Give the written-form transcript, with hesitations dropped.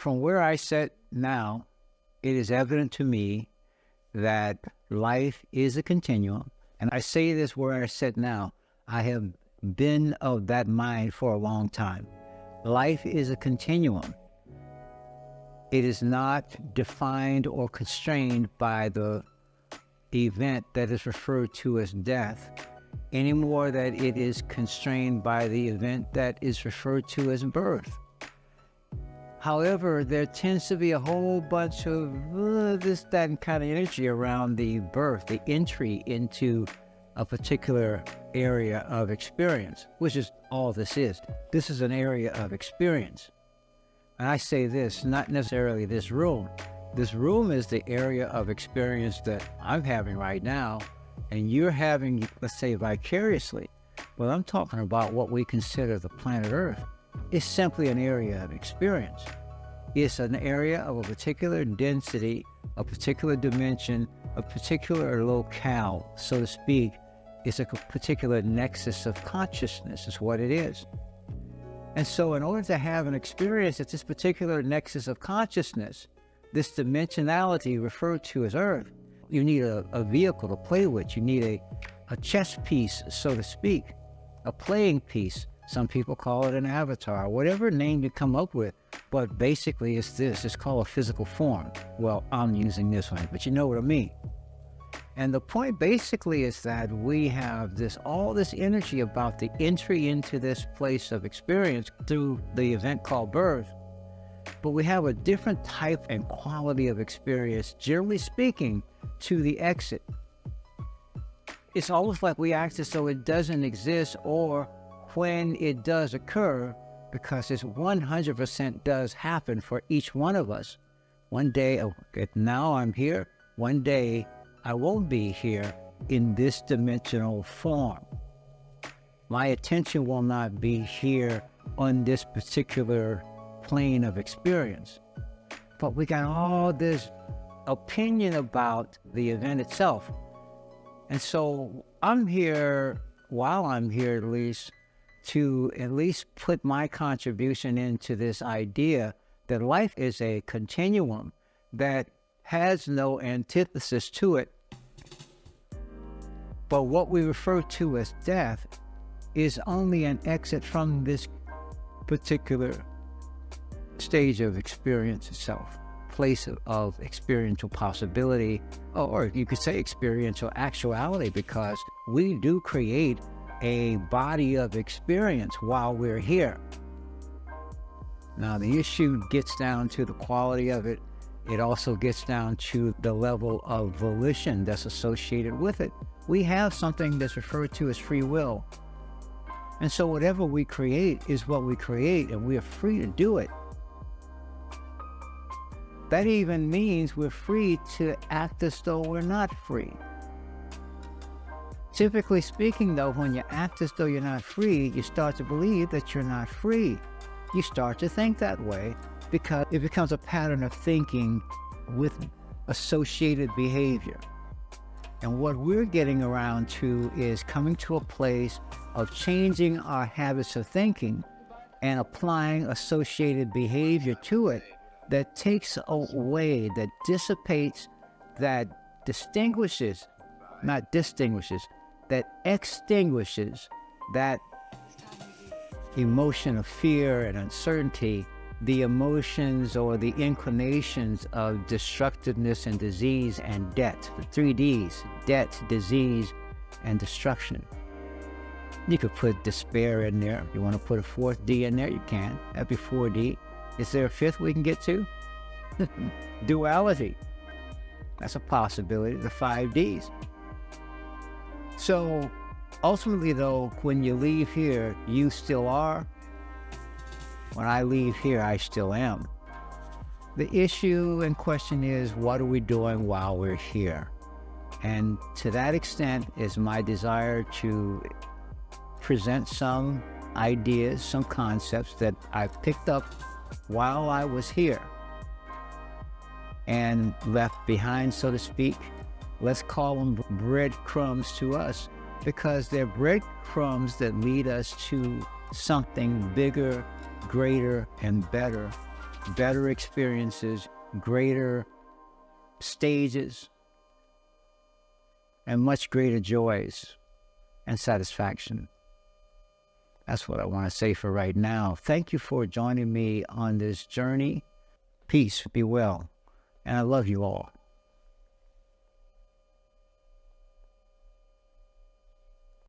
From where I sit now, it is evident to me that life is a continuum. And I say this where I sit now. I have been of that mind for a long time. Life is a continuum. It is not defined or constrained by the event that is referred to as death, any more than it is constrained by the event that is referred to as birth. However, there tends to be a whole bunch of this, that, and kind of energy around the birth, the entry into a particular area of experience, which is all this is. This is an area of experience. And I say this, not necessarily this room. This room is the area of experience that I'm having right now, and you're having, let's say, vicariously. Well, I'm talking about what we consider the planet Earth. It's simply an area of experience. It's an area of a particular density, a particular dimension, a particular locale, so to speak. It's a particular nexus of consciousness is what it is. And so in order to have an experience at this particular nexus of consciousness, this dimensionality referred to as Earth, you need a vehicle to play with. You need a chess piece, so to speak, a playing piece. Some people call it an avatar, whatever name you come up with. But basically it's this, it's called a physical form. Well, I'm using this one, but you know what I mean. And the point basically is that we have all this energy about the entry into this place of experience through the event called birth. But we have a different type and quality of experience, generally speaking, to the exit. It's almost like we act as though it doesn't exist, or when it does occur, because it's 100% does happen for each one of us. One day, now I'm here, one day I won't be here in this dimensional form. My attention will not be here on this particular plane of experience. But we got all this opinion about the event itself. And so I'm here, while I'm here at least, to at least put my contribution into this idea that life is a continuum that has no antithesis to it. But what we refer to as death is only an exit from this particular stage of experience itself, place of experiential possibility, or you could say experiential actuality, because we do create a body of experience while we're here. Now, the issue gets down to the quality of it. It also gets down to the level of volition that's associated with it. We have something that's referred to as free will. And so whatever we create is what we create, and we are free to do it. That even means we're free to act as though we're not free. Typically speaking, though, when you act as though you're not free, you start to believe that you're not free. You start to think that way because it becomes a pattern of thinking with associated behavior. And what we're getting around to is coming to a place of changing our habits of thinking and applying associated behavior to it that takes away, that dissipates, that distinguishes, not distinguishes, that extinguishes that emotion of fear and uncertainty, the emotions or the inclinations of destructiveness and disease and debt, the 3 Ds, debt, disease, and destruction. You could put despair in there. If you want to put a 4th D in there, you can. That'd be 4D. Is there a 5th we can get to? Duality. That's a possibility, the 5 Ds. So ultimately, though, when you leave here, you still are. When I leave here, I still am. The issue and question is, what are we doing while we're here? And to that extent is my desire to present some ideas, some concepts that I picked up while I was here and left behind, so to speak. Let's call them breadcrumbs to us, because they're breadcrumbs that lead us to something bigger, greater, and better better experiences, greater stages, and much greater joys and satisfaction. That's what I want to say for right now. Thank you for joining me on this journey. Peace, be well, and I love you all.